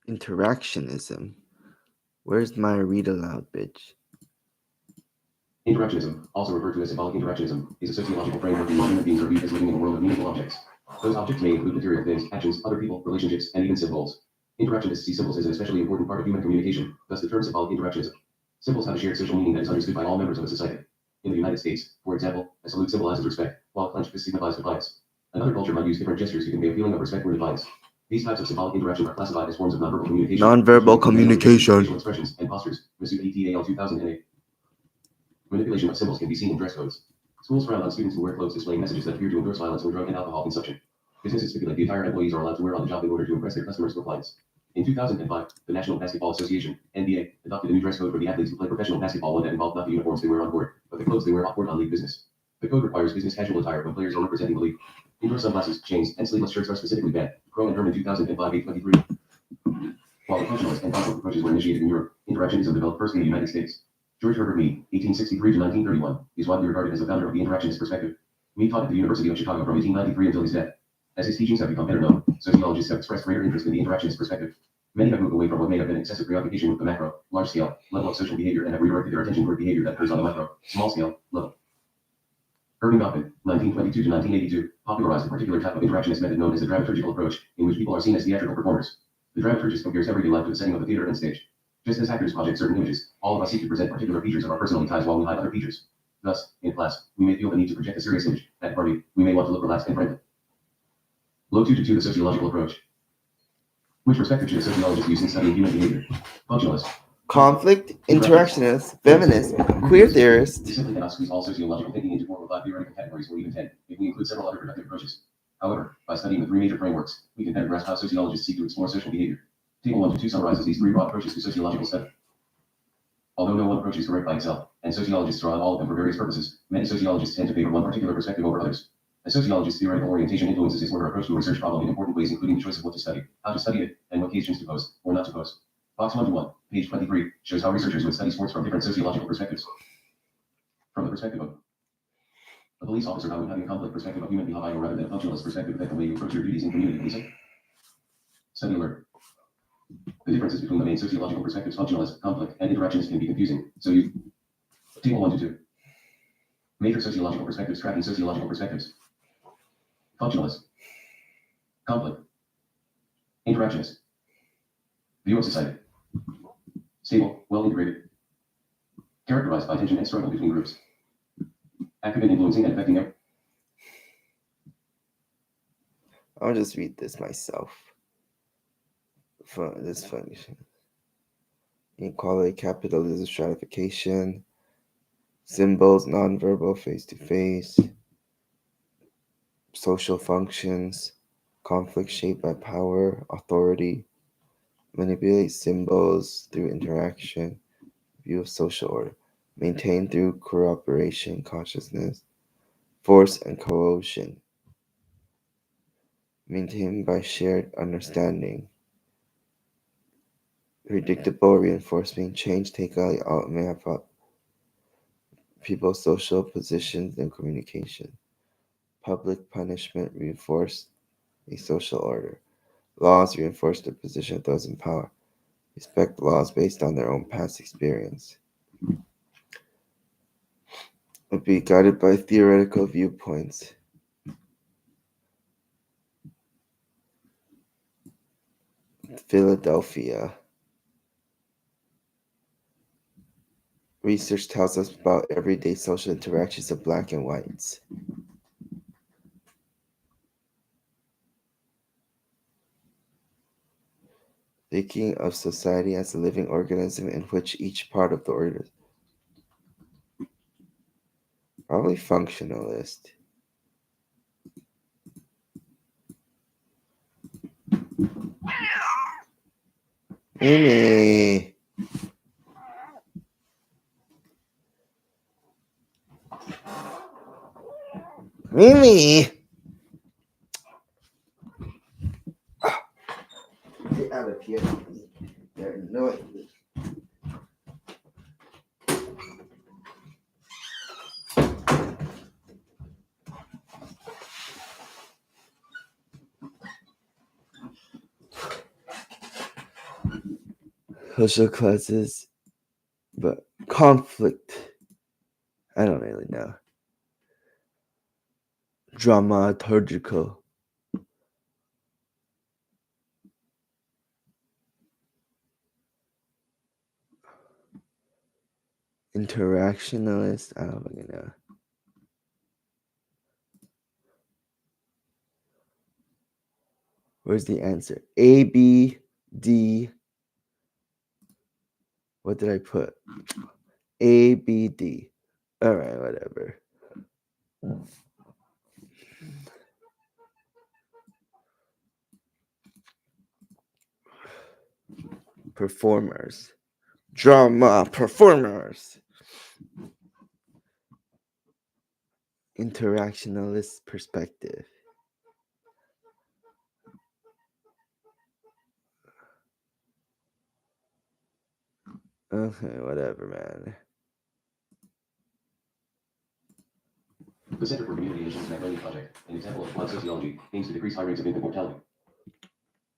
Interactionism. Where's my read aloud, bitch? Interactionism, also referred to as symbolic interactionism, is a sociological framework in which human beings are viewed as living in a world of meaningful objects. Those objects may include material things, actions, other people, relationships, and even symbols. Interactionists see symbols as an especially important part of human communication, thus the term symbolic interactionism. Symbols have a shared social meaning that is understood by all members of a society. In the United States, for example, a salute symbolizes respect, while a clenched fist signifies defiance. Another culture might use different gestures to convey a feeling of respect or defiance. These types of symbolic interaction are classified as forms of nonverbal communication. Nonverbal communication. Facial expressions and postures. Masood et al. 2008. Manipulation of symbols can be seen in dress codes. Schools frown on students who wear clothes displaying messages that appear to endorse violence or drug and alcohol consumption. Businesses stipulate the attire employees are allowed to wear on the job in order to impress their customers or clients. In 2005, the National Basketball Association (NBA) adopted a new dress code for the athletes who play professional basketball, one that involved not the uniforms they wear on court, but the clothes they wear off court on league business. The code requires business casual attire when players are representing the league. Indoor sunglasses, chains, and sleeveless shirts are specifically banned. Crow and Herman 2005 823. While the functionalist and conflict approaches were initiated in Europe, interactionism developed first in the United States. George Herbert Mead, 1863 to 1931, is widely regarded as the founder of the interactionist perspective. Mead taught at the University of Chicago from 1893 until his death. As his teachings have become better known, sociologists have expressed greater interest in the interactionist perspective. Many have moved away from what may have been excessive preoccupation with the macro, large scale, level of social behavior and have redirected their attention toward behavior that occurs on the micro, small scale, level. Irving Goffman, 1922 to 1982, popularized a particular type of interactionist method known as the dramaturgical approach, in which people are seen as theatrical performers. The dramaturgist compares everyday life to the setting of a theater and stage. Just as actors project certain images, all of us seek to present particular features of our personalities while we hide other features. Thus, in class, we may feel the need to project a serious image. At a party, we may want to look relaxed and friendly. Low 2 to 2 the sociological approach. Which perspective should a sociologist use in studying human behavior? Functionalist. Conflict, interactionist, feminist, queer theorist. We simply cannot squeeze all sociological thinking into 4 or 5 theoretical categories or even 10, if we include several other productive approaches. However, by studying the 3 major frameworks, we can better grasp how sociologists seek to explore social behavior. Table 1 to 2 summarizes these 3 broad approaches to sociological study. Although no one approach is correct by itself, and sociologists draw on all of them for various purposes, many sociologists tend to favor one particular perspective over others. A sociologist's theoretical orientation influences his or her approach to a research problem in important ways, including the choice of what to study, how to study it, and what questions to pose, or not to pose. Box 1 to 1, page 23, shows how researchers would study sports from different sociological perspectives. From the perspective of a police officer, how would having a conflict perspective of human behavior rather than a functionalist perspective affect the way you approach your duties in community policing? Study alert. The differences between the main sociological perspectives, functionalist, conflict, and interactionist, can be confusing, so you... Table 1 to 2. Major sociological perspectives, tracking sociological perspectives. Functionalist. Conflict. Interactionist. View of society. Stable, well integrated. Characterized by tension and struggle between groups. Active in influencing and affecting them. I'll just read this myself. For this function. Inequality, capitalism, stratification, symbols, nonverbal, face-to-face, social functions, conflict shaped by power, authority, manipulate symbols through interaction, view of social order, maintained through cooperation, consciousness, force and coercion, maintained by shared understanding, predictable reinforcement, change, take out all may have people's social positions and communication, public punishment reinforce a social order, laws reinforce the position of those in power, respect laws based on their own past experience. Would be guided by theoretical viewpoints. Philadelphia. Research tells us about everyday social interactions of black and whites. Thinking of society as a living organism in which each part of the organism probably functionalist. Mimi. Mimi. Get out of here. They're annoying me. social classes, but conflict. I don't really know. Dramaturgical. Interactionalist. I don't really know. Where's the answer? A, B, D. What did I put? A, B, D. All right, whatever. Performers. Drama performers. Interactionalist perspective. Okay, whatever, man. The Center for Community Initiatives Magnolia Project, an example of applied sociology, aims to decrease high rates of infant mortality.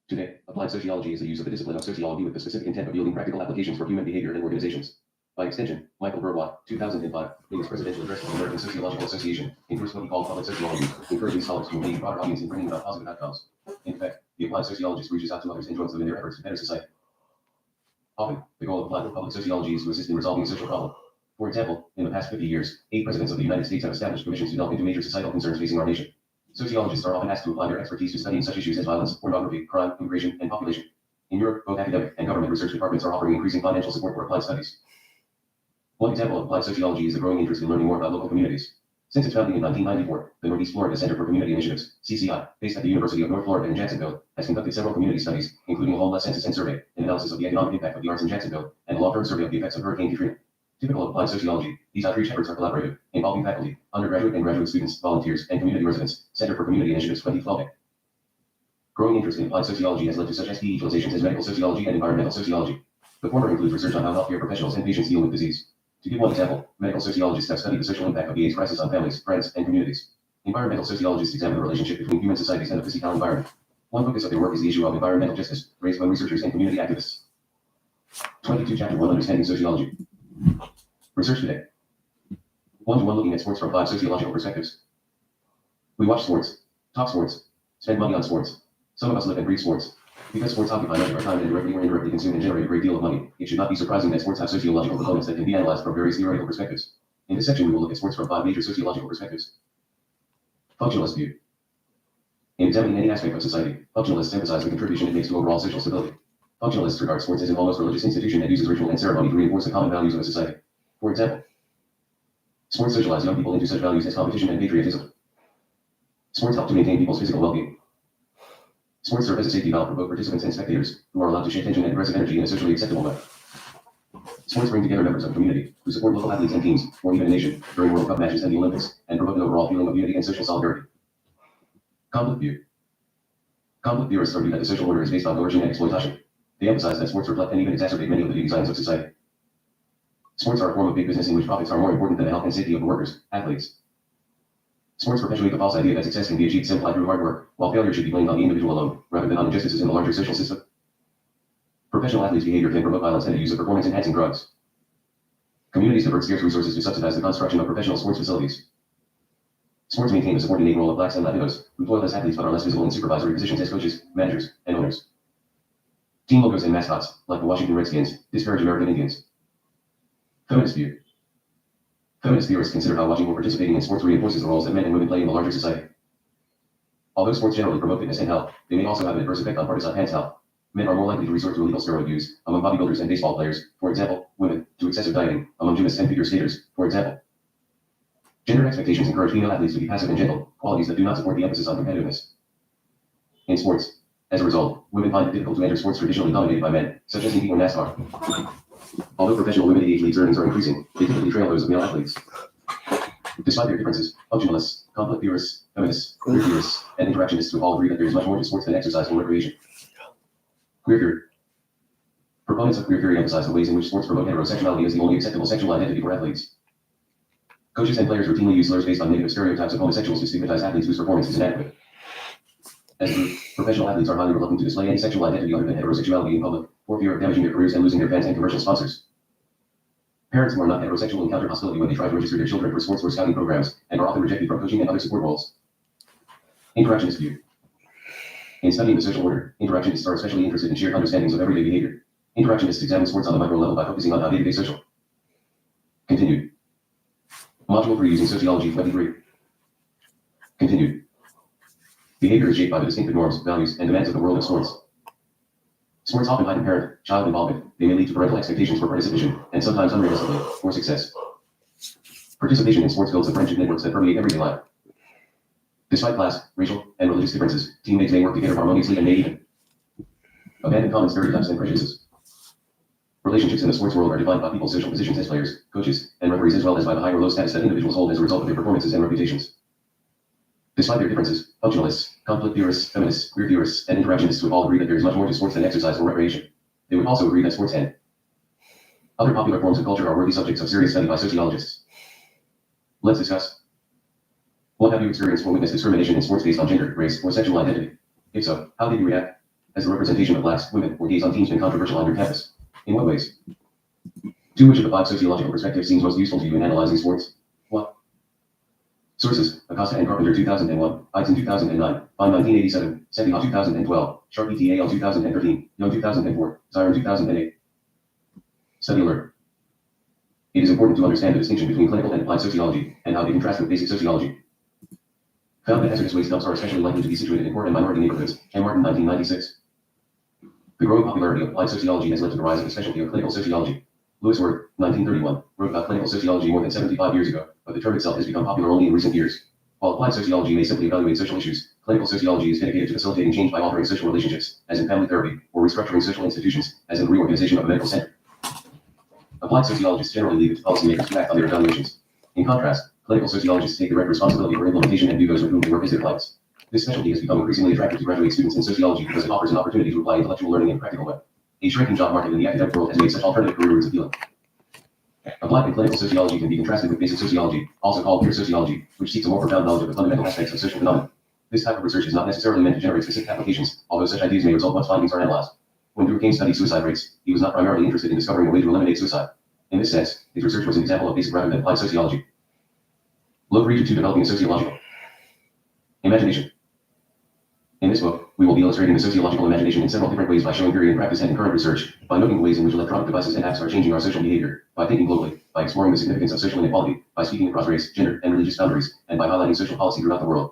Today, applied sociology is the use of the discipline of sociology with the specific intent of yielding practical applications for human behavior and organizations. By extension, Michael Burwat, 2005, in his presidential address to the American Sociological Association, endorsed what he called public sociology, encouraging scholars to engage broader audience in bringing about positive outcomes. In fact, the applied sociologist reaches out to others and joins them in their efforts to better society. Often, the goal of applied public sociology is to assist in resolving a social problem. For example, in the past 50 years, 8 presidents of the United States have established commissions to delve into major societal concerns facing our nation. Sociologists are often asked to apply their expertise to studying such issues as violence, pornography, crime, immigration, and population. In Europe, both academic and government research departments are offering increasing financial support for applied studies. One example of applied sociology is the growing interest in learning more about local communities. Since its founding in 1994, the Northeast Florida Center for Community Initiatives, CCI, based at the University of North Florida in Jacksonville, has conducted several community studies, including a homeless census and survey, an analysis of the economic impact of the arts in Jacksonville, and a long-term survey of the effects of Hurricane Katrina. Typical of applied sociology, these outreach efforts are collaborative, involving faculty, undergraduate and graduate students, volunteers, and community residents. Center for Community Initiatives 2012. Growing interest in applied sociology has led to such specializations as medical sociology and environmental sociology. The former includes research on how healthcare professionals and patients deal with disease. To give one example, medical sociologists have studied the social impact of the AIDS crisis on families, friends, and communities. Environmental sociologists examine the relationship between human societies and the physical environment. One focus of their work is the issue of environmental justice, raised by researchers and community activists. 22 Chapter 1 Understanding Sociology. Research today. 1-to-1 looking at sports from 5 sociological perspectives. We watch sports, talk sports, spend money on sports. Some of us live and breathe sports. Because sports occupy much of our time and directly or indirectly consume and generate a great deal of money, it should not be surprising that sports have sociological components that can be analyzed from various theoretical perspectives. In this section, we will look at sports from 5 major sociological perspectives. Functionalist view. In examining any aspect of society, functionalists emphasize the contribution it makes to overall social stability. Functionalists regard sports as an almost religious institution that uses ritual and ceremony to reinforce the common values of a society. For example, sports socialize young people into such values as competition and patriotism. Sports help to maintain people's physical well-being. Sports serve as a safety valve for both participants and spectators, who are allowed to share tension and aggressive energy in a socially acceptable way. Sports bring together members of a community, who support local athletes and teams, or even a nation, during World Cup matches and the Olympics, and promote an overall feeling of unity and social solidarity. Conflict view. Conflict theorists argue that the social order is based on coercion and exploitation. They emphasize that sports reflect and even exacerbate many of the designs of society. Sports are a form of big business in which profits are more important than the health and safety of the workers, athletes. Sports perpetuate the false idea that success can be achieved simply through hard work, while failure should be blamed on the individual alone, rather than on injustices in the larger social system. Professional athletes' behavior can promote violence and the use of performance-enhancing drugs. Communities divert scarce resources to subsidize the construction of professional sports facilities. Sports maintain the subordinate role of blacks and Latinos, who toil as athletes but are less visible in supervisory positions as coaches, managers, and owners. Team logos and mascots, like the Washington Redskins, disparage American Indians. Feminist view. Feminist theorists consider how watching or participating in sports reinforces the roles that men and women play in the larger society. Although sports generally promote fitness and health, they may also have an adverse effect on partisan health. Men are more likely to resort to illegal steroid use among bodybuilders and baseball players, for example, women, to excessive dieting among gymnasts and figure skaters, for example. Gender expectations encourage female athletes to be passive and gentle, qualities that do not support the emphasis on competitiveness. In sports, as a result, women find it difficult to enter sports traditionally dominated by men, such as in or NASCAR. Although professional women age leagues earnings are increasing, they typically trail those of male athletes. Despite their differences, functionalists, conflict theorists, feminists, queer theorists, and interactionists would all agree that there is much more to sports than exercise or recreation. Queer theory. Proponents of queer theory emphasize the ways in which sports promote heterosexuality as the only acceptable sexual identity for athletes. Coaches and players routinely use slurs based on negative stereotypes of homosexuals to stigmatize athletes whose performance is inadequate. As a group, professional athletes are highly reluctant to display any sexual identity other than heterosexuality in public. for fear of damaging their careers and losing their fans and commercial sponsors. Parents who are not heterosexual encounter hostility when they try to register their children for sports or scouting programs, and are often rejected from coaching and other support roles. Interactionist view. In studying the social order, interactionists are especially interested in shared understandings of everyday behavior. Interactionists examine sports on the micro level by focusing on how day-to-day social. Continued. Module 3 using sociology 23. Continued. Behavior is shaped by the distinctive norms, values, and demands of the world of sports. Sports often heighten parent-child involvement. They may lead to parental expectations for participation, and sometimes unrealistically, for success. Participation in sports builds the friendship networks that permeate everyday life. Despite class, racial, and religious differences, teammates may work together harmoniously and may even abandon common stereotypes and prejudices. Relationships in the sports world are defined by people's social positions as players, coaches, and referees, as well as by the high or low status that individuals hold as a result of their performances and reputations. Despite their differences, functionalists, conflict theorists, feminists, queer theorists, and interactionists would all agree that there is much more to sports than exercise or recreation. They would also agree that sports and other popular forms of culture are worthy subjects of serious study by sociologists. Let's discuss. What have you experienced or witnessed discrimination in sports based on gender, race, or sexual identity? If so, how did you react? Has the representation of blacks, women, or gays on teams been controversial on your campus? In what ways? 2. Which of the 5 sociological perspectives seems most useful to you in analyzing sports? What? Sources: Acosta and Carpenter 2001, Eidson 2009, Fine 1987, Sepiha 2012, Sharp et al 2013, Young 2004, Ziron 2008. Study alert. It is important to understand the distinction between clinical and applied sociology, and how they contrast with basic sociology. Found that hazardous waste dumps are especially likely to be situated in poor and minority neighborhoods. M. Martin 1996. The growing popularity of applied sociology has led to the rise of the specialty of clinical sociology. Lewis Worth, 1931, wrote about clinical sociology more than 75 years ago, but the term itself has become popular only in recent years. While applied sociology may simply evaluate social issues, clinical sociology is dedicated to facilitating change by altering social relationships, as in family therapy, or restructuring social institutions, as in the reorganization of a medical center. Applied sociologists generally leave it to policymakers to act on their evaluations. In contrast, clinical sociologists take direct responsibility for implementation and view those with whom they work as their clients. This specialty has become increasingly attractive to graduate students in sociology because it offers an opportunity to apply intellectual learning in a practical way. A shrinking job market in the academic world has made such alternative career routes appealing. Applied and clinical sociology can be contrasted with basic sociology, also called pure sociology, which seeks a more profound knowledge of the fundamental aspects of social phenomena. This type of research is not necessarily meant to generate specific applications, although such ideas may result once findings are analyzed. When Durkheim studied suicide rates, he was not primarily interested in discovering a way to eliminate suicide. In this sense, his research was an example of basic rather than applied sociology. Look Region 2 Developing a Sociological Imagination. In this book, we will be illustrating the sociological imagination in several different ways by showing theory and practice and current research, by noting the ways in which electronic devices and apps are changing our social behavior, by thinking globally, by exploring the significance of social inequality, by speaking across race, gender, and religious boundaries, and by highlighting social policy throughout the world.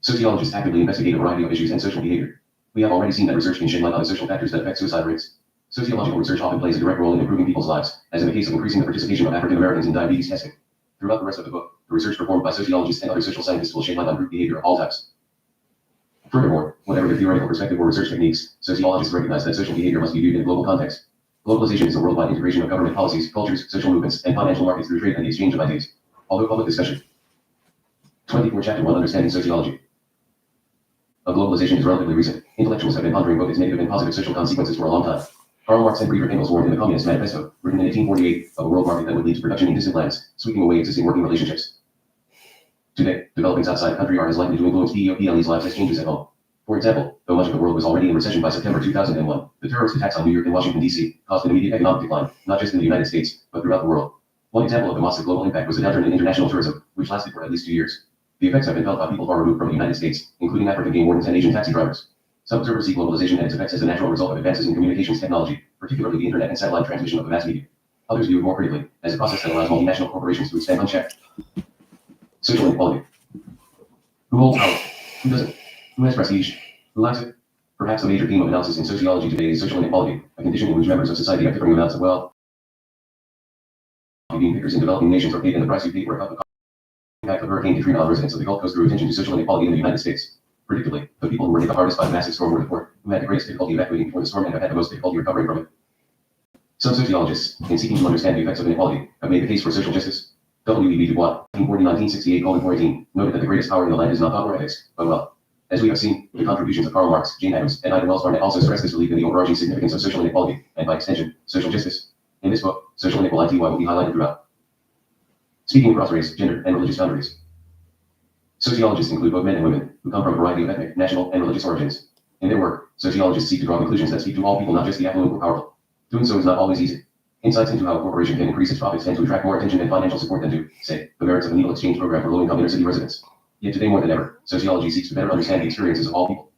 Sociologists actively investigate a variety of issues and social behavior. We have already seen that research can shed light on the social factors that affect suicide rates. Sociological research often plays a direct role in improving people's lives, as in the case of increasing the participation of African Americans in diabetes testing. Throughout the rest of the book, the research performed by sociologists and other social scientists will shed light on group behavior of all types. Furthermore, whatever the theoretical perspective or research techniques, sociologists recognize that social behavior must be viewed in a global context. Globalization is a worldwide integration of government policies, cultures, social movements, and financial markets through trade and the exchange of ideas. Although public discussion. 24 Chapter 1 Understanding Sociology. Globalization is relatively recent. Intellectuals have been pondering both its negative and positive social consequences for a long time. Karl Marx and Friedrich Engels warned in the Communist Manifesto, written in 1848, of a world market that would lead to production in distant lands, sweeping away existing working relationships. Today, developments outside the country are as likely to influence PEOPLE's lives as changes at home. For example, though much of the world was already in recession by September 2001, the terrorist attacks on New York and Washington, D.C. caused an immediate economic decline, not just in the United States, but throughout the world. One example of the massive global impact was the downturn in international tourism, which lasted for at least 2 years. The effects have been felt by people far removed from the United States, including African game wardens and Asian taxi drivers. Some observers see globalization and its effects as a natural result of advances in communications technology, particularly the internet and satellite transmission of the mass media. Others view it more critically, as a process that allows multinational corporations to expand unchecked. Social inequality. Who holds power? Who doesn't? Who has prestige? Who lacks it? Perhaps the major theme of analysis in sociology today is social inequality, a condition in which members of society have differing amounts of wealth. Being pickers in developing nations are paid in the price you pay for a cup of coffee. The impact of Hurricane Katrina on residents of the Gulf Coast drew attention to social inequality in the United States. Predictably, the people who were hit the hardest by the massive storm were the poor, who had the greatest difficulty evacuating before the storm and have had the most difficulty recovering from it. Some sociologists, in seeking to understand the effects of inequality, have made the case for social justice. W.E.B. Du Bois, 1940-1968, noted that the greatest power in the land is not thought or ethics, but wealth. As we have seen, the contributions of Karl Marx, Jane Addams, and Ida Wells Barnett also stress this belief in the overarching significance of social inequality, and by extension, social justice. In this book, social inequality will be highlighted throughout. Speaking across race, gender, and religious boundaries. Sociologists include both men and women, who come from a variety of ethnic, national, and religious origins. In their work, sociologists seek to draw conclusions that speak to all people, not just the affluent or powerful. Doing so is not always easy. Insights into how a corporation can increase its profits tend to attract more attention and financial support than to, say, the merits of a needle exchange program for low-income inner-city residents. Yet today more than ever, sociology seeks to better understand the experiences of all people.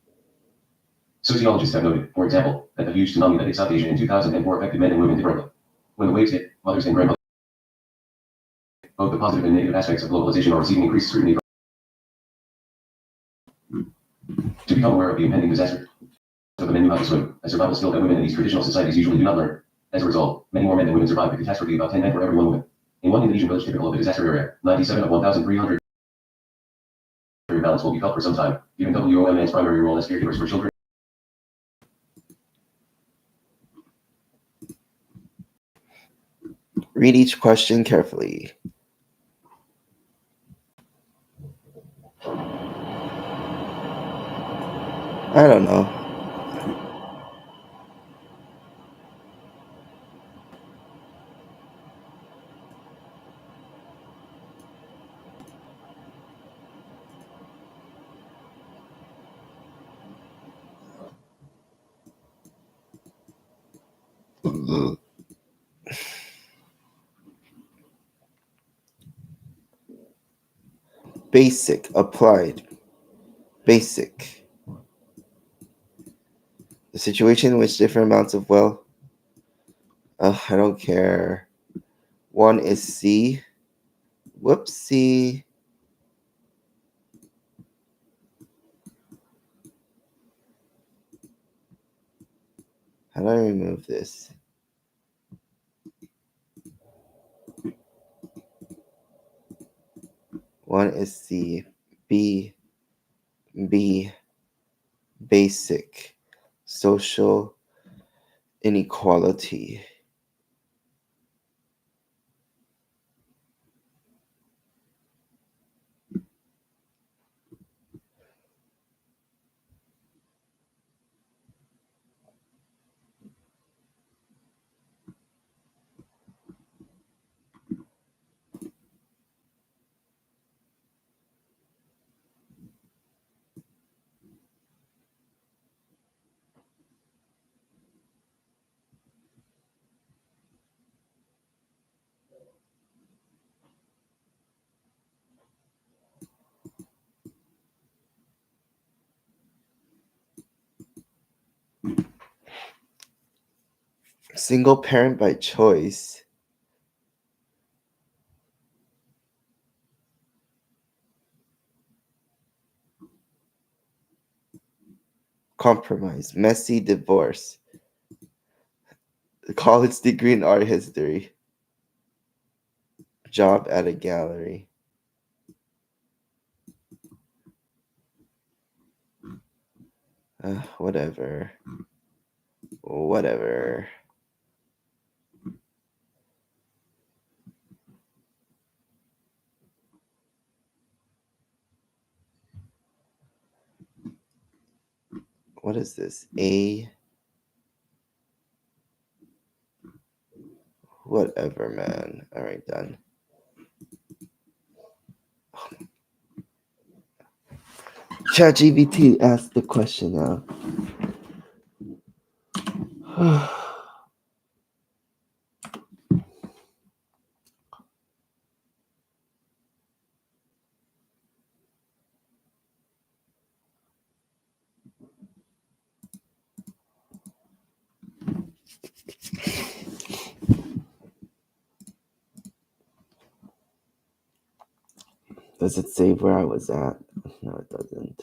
Sociologists have noted, for example, that the huge tsunami that hit South Asia in 2004 affected men and women differently. When the waves hit, mothers and grandmothers, both the positive and negative aspects of globalization are receiving increased scrutiny. To become aware of the impending disaster, of the men knew how to swim, a survival skill that women in these traditional societies usually do not learn. As a result, many more men than women survived the catastrophe, about 10 men for every one woman. In one Indonesian village typical of the disaster area, 97 of 1,300 balance will be felt for some time, given WOM's primary role as caregivers for children. Read each question carefully. I don't know. Basic, applied, basic. The situation in which different amounts of wealth. I don't care. One is C. Whoopsie. How do I remove this? One is C. B. Basic. Social inequality. Single parent by choice. Compromise. Messy divorce. College degree in art history. Job at a gallery. Whatever. Whatever. What is this? A. Whatever, man. All right, done. ChatGPT asked the question now. Does it say where I was at? No, it doesn't.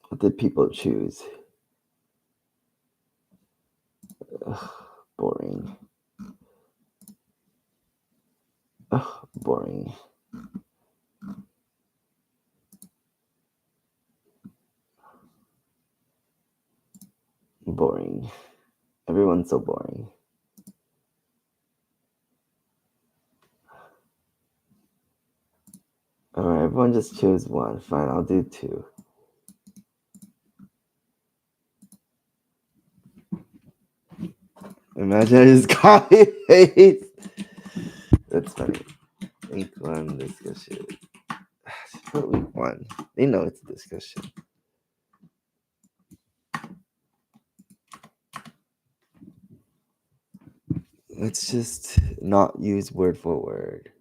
What did people choose? Ugh, boring. Ugh, boring. so boring. Alright, everyone just choose one. Fine, I'll do two. Imagine I just copy paste. That's funny. Week one discussion. Put week one. They know it's a discussion. Let's just not use word for word.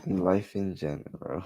And life in general.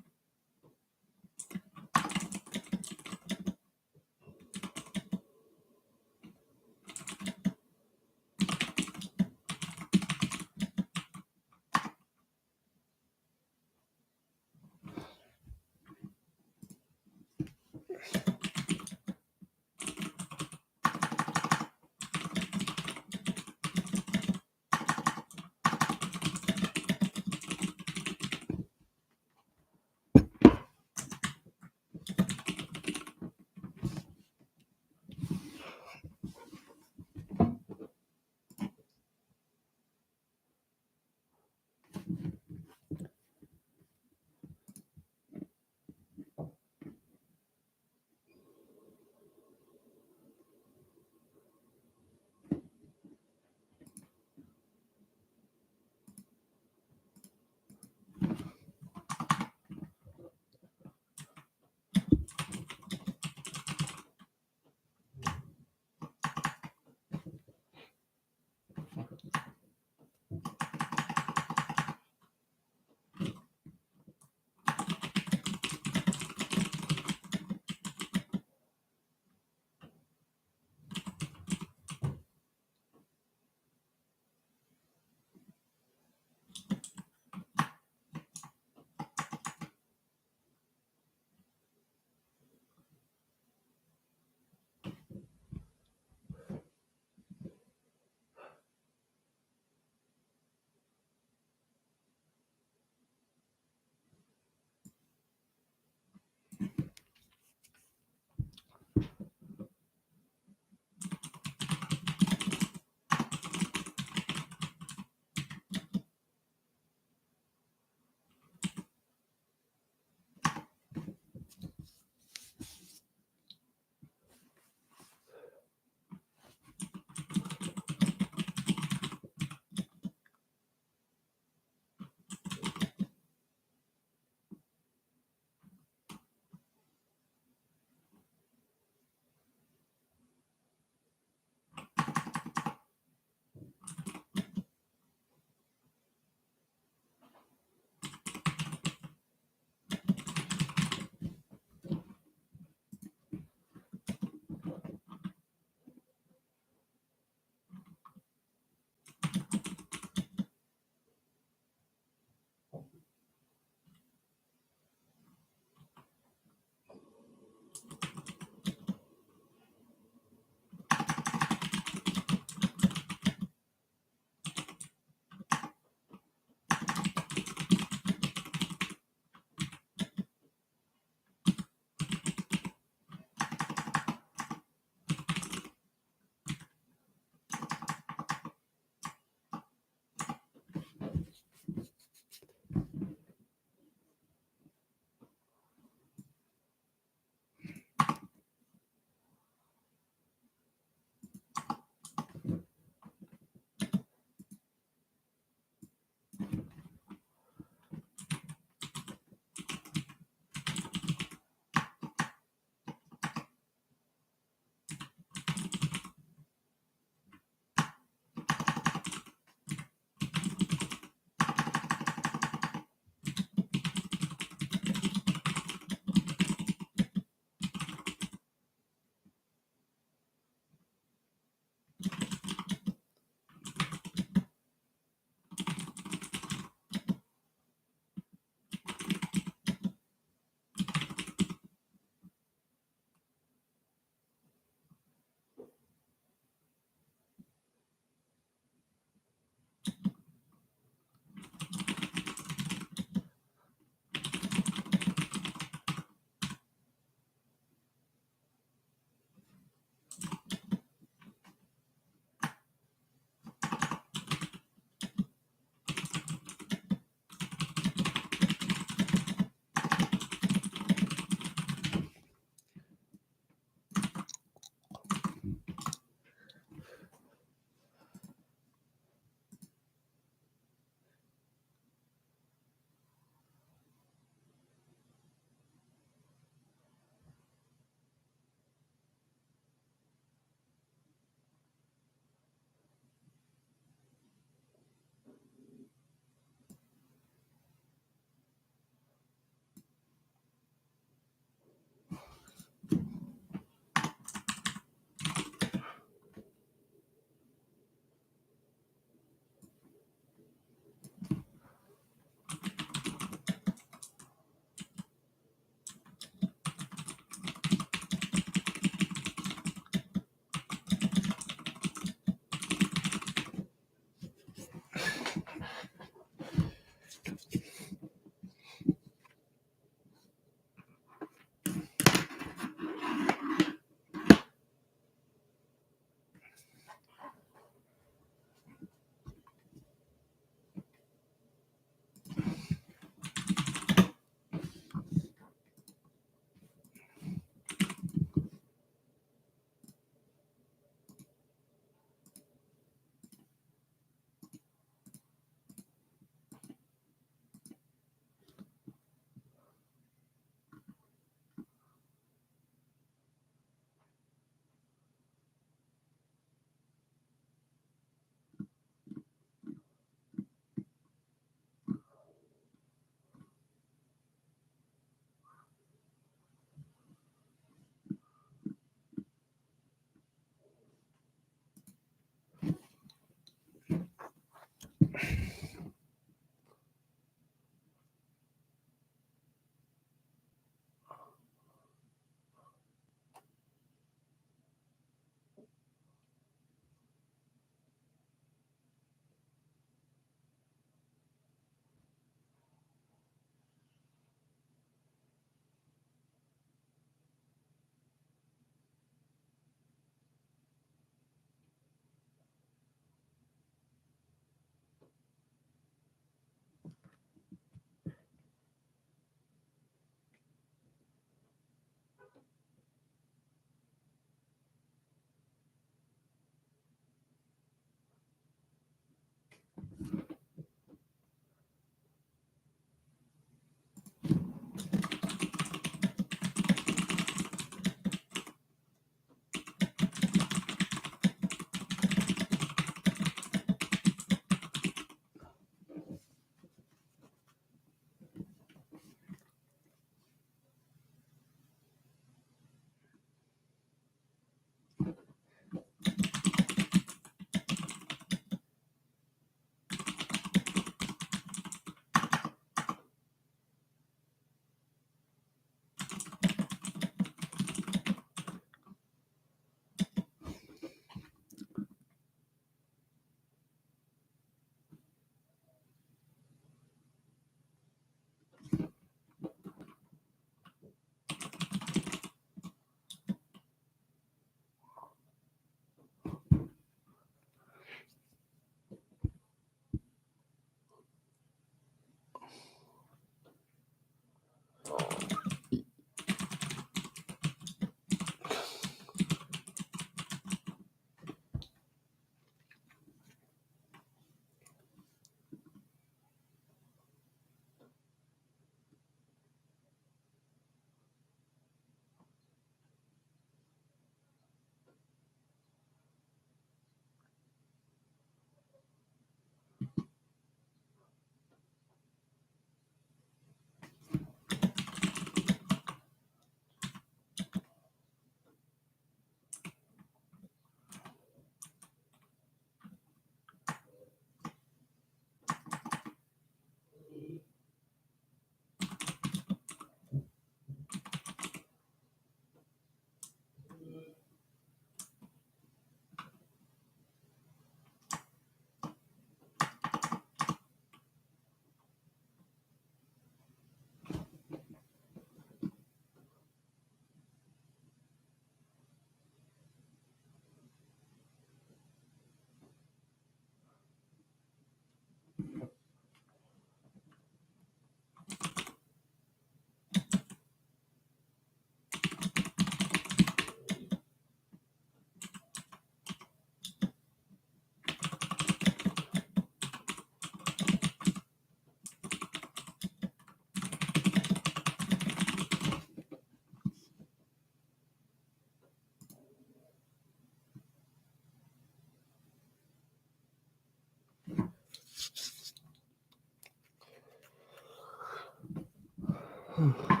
Typical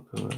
power.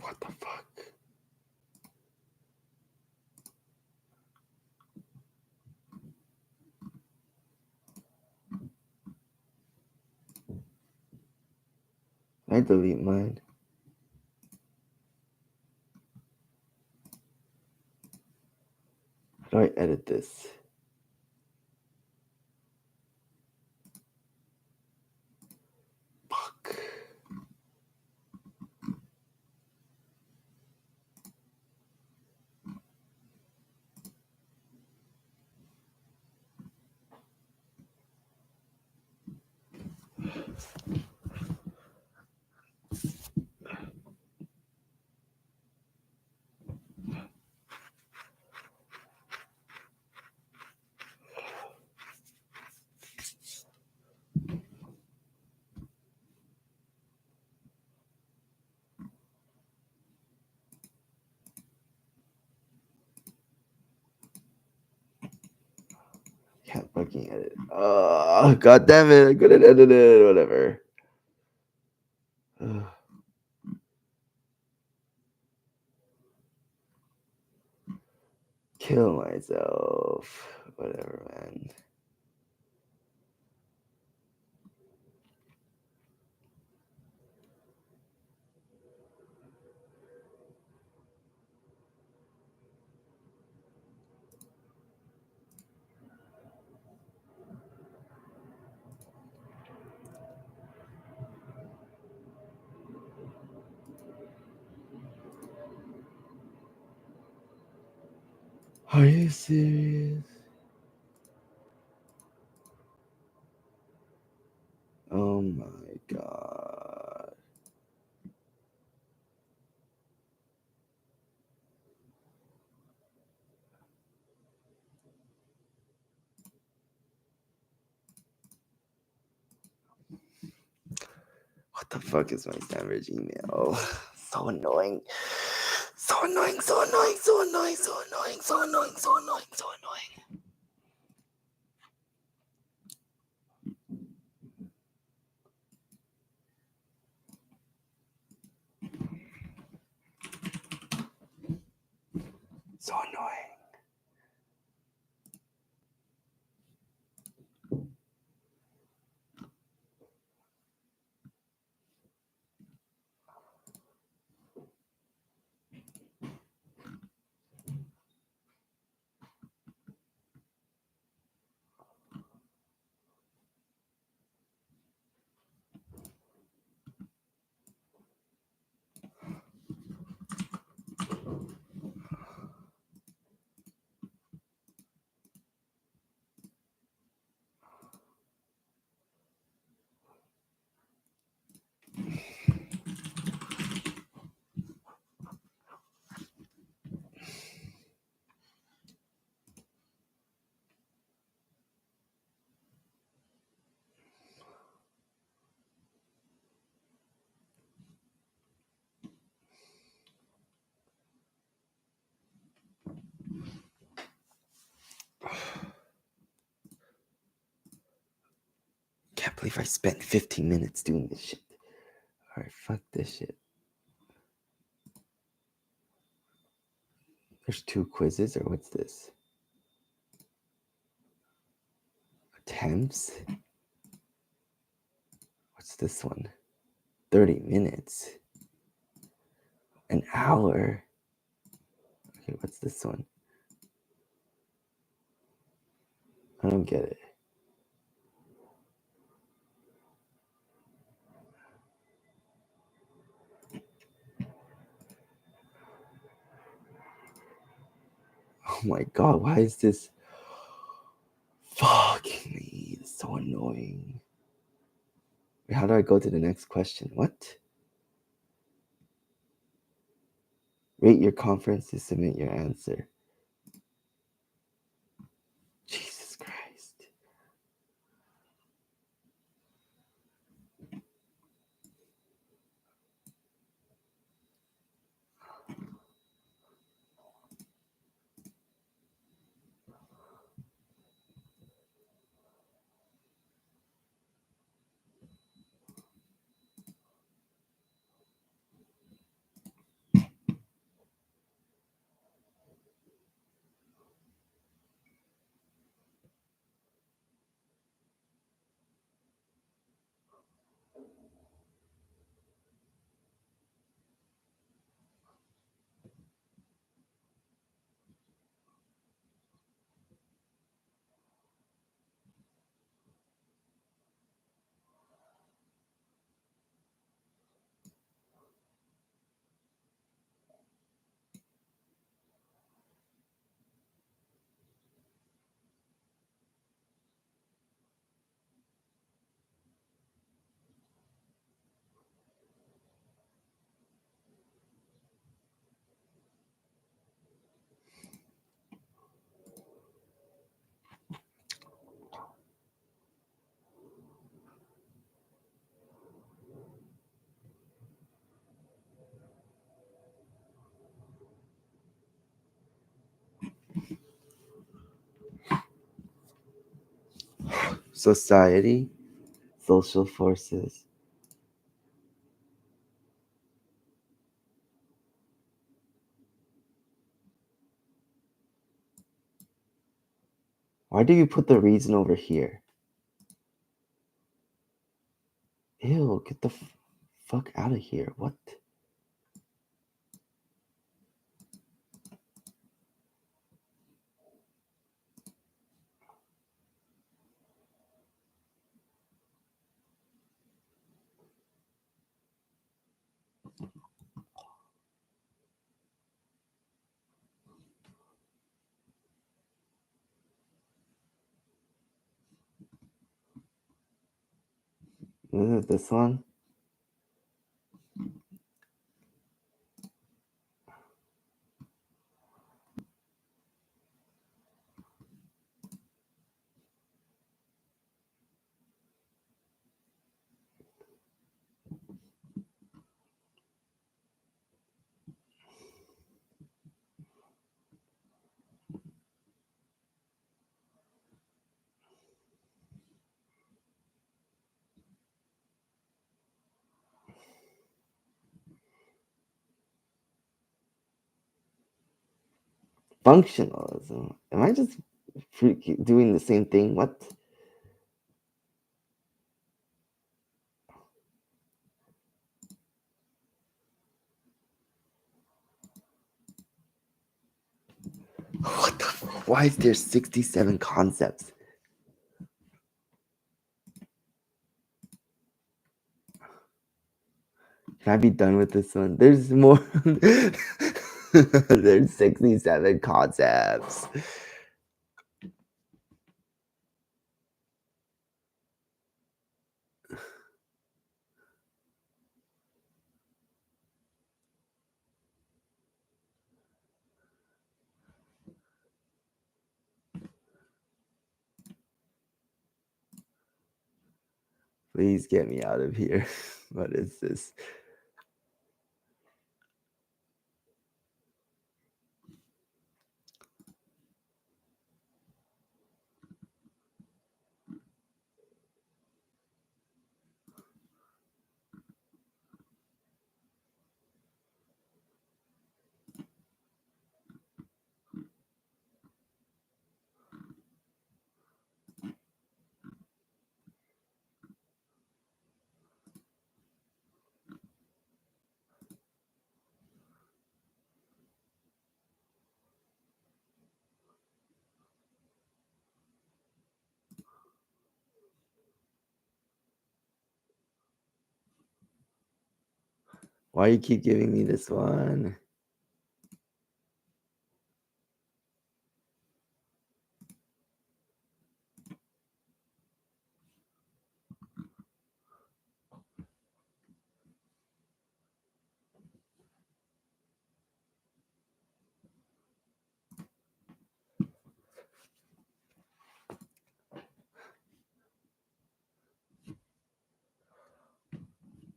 What the fuck? Can I delete mine? How do I edit this? Fuck. Can't fucking edit. Oh, god damn it. I couldn't edit it. Whatever. Ugh. Kill myself. Whatever, man. Are you serious? Oh my god. What the fuck is my standard email? So annoying. So annoying, so annoying, so annoying, so annoying, so annoying, so annoying, so annoying. So annoying. Can't believe I spent 15 minutes doing this shit. Alright, fuck this shit. There's 2 quizzes, or what's this? Attempts? What's this one? 30 minutes. An hour. Okay, what's this one? I don't get it. Oh my god, why is this fucking me? It's so annoying. Wait, how do I go to the next question? What? Rate your conference to submit your answer. Jesus Christ. Society, social forces. Why do you put the reason over here? Ew, get the fuck out of here. What? Is it this one? Functionalism. Am I just doing the same thing? What? What the? Why is there 67 concepts? Can I be done with this one? There's more. There's 67 concepts. Please get me out of here. What is this? Why you keep giving me this one?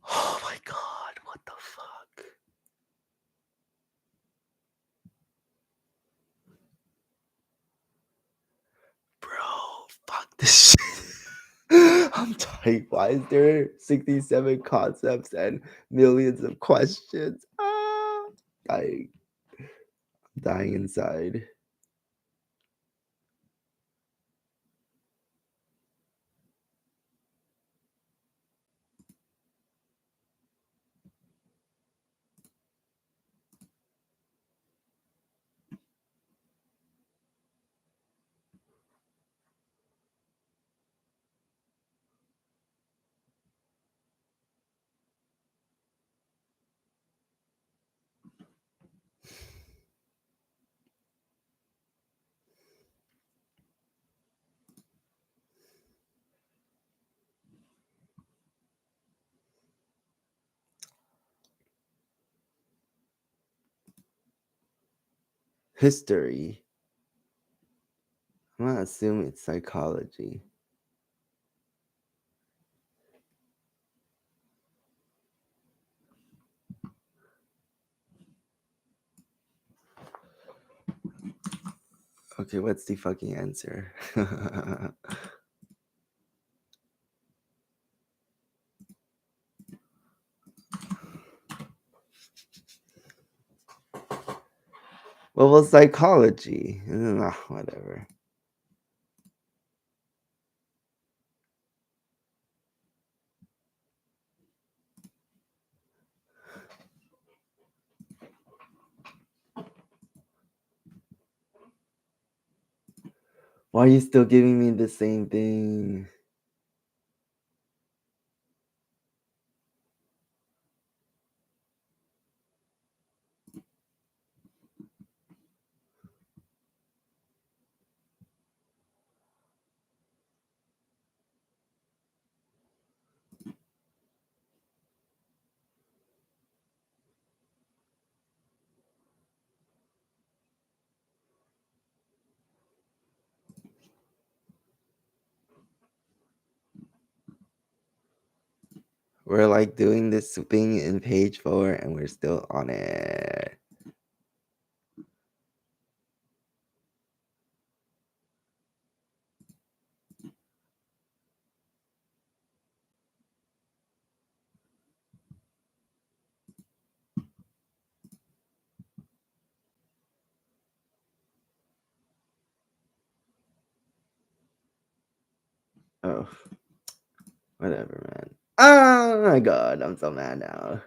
Oh my god, what the fuck? Bro, fuck this shit. I'm dying. Why is there 67 concepts and millions of questions? Ah, dying. Dying inside. History. I'm gonna assume it's psychology. Okay, what's the fucking answer? Well, psychology. Whatever. Why are you still giving me the same thing? We're like doing this thing in page 4 and we're still on it. Oh, whatever, man. Oh my god, I'm so mad now.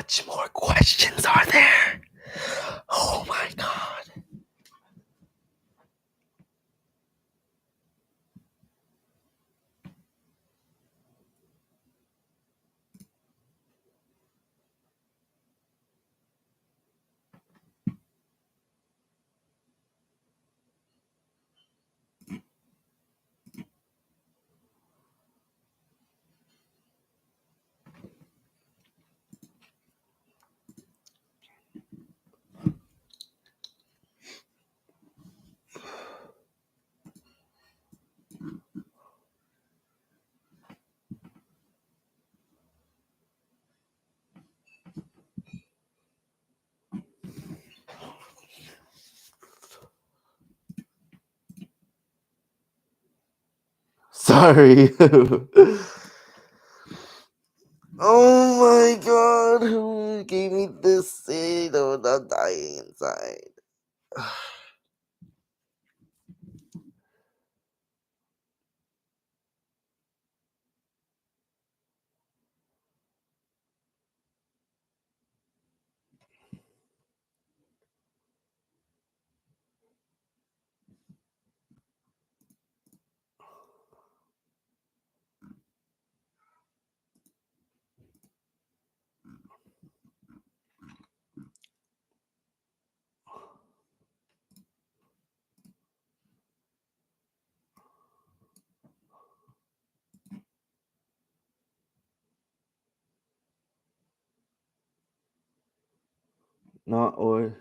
much more questions are there? Oh my god. Sorry. Oh my god, who gave me this seed? Oh, I'm dying inside. Not or.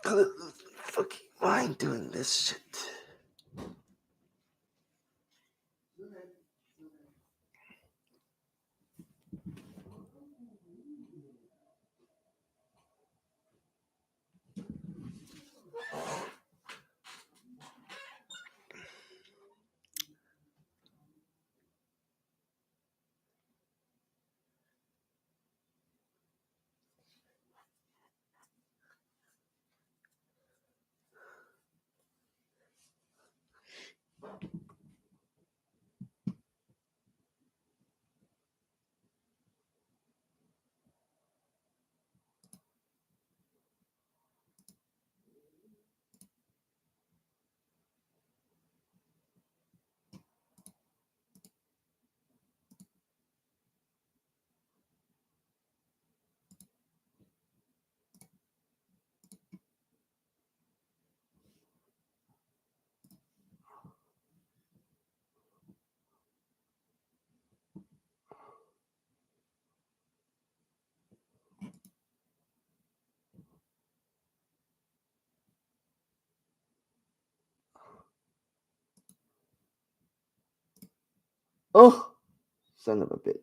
Fucking mind doing this shit. Oh, son of a bitch.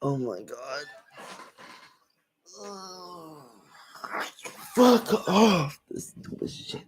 Oh my god. Oh, fuck off. This stupid shit.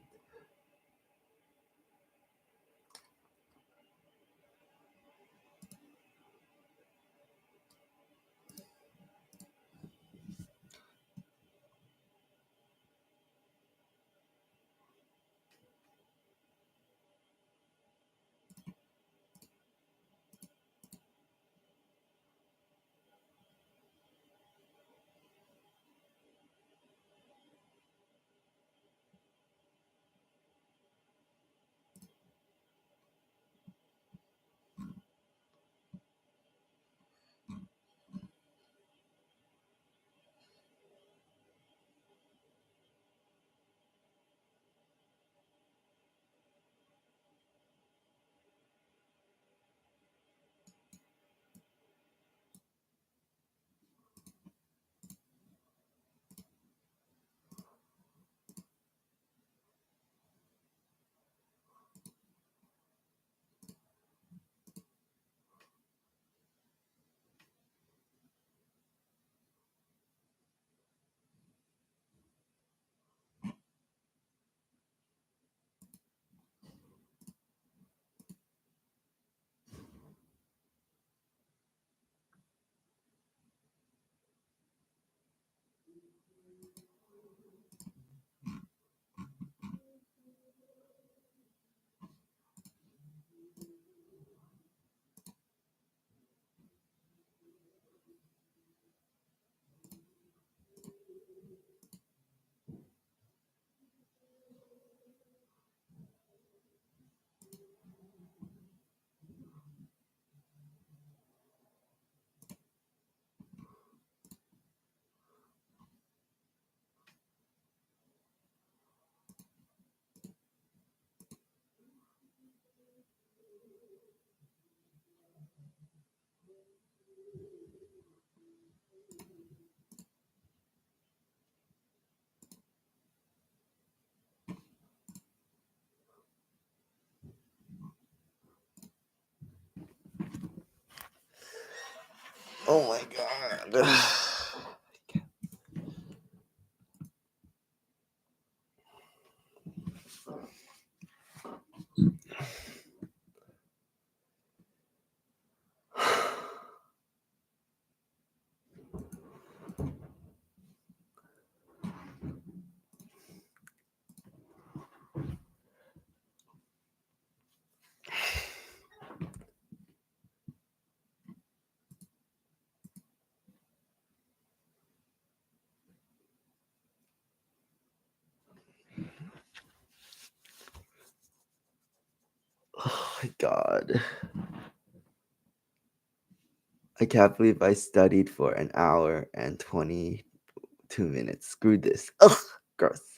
Oh my god. Oh my god. I can't believe I studied for an hour and 22 minutes. Screw this. Ugh, gross.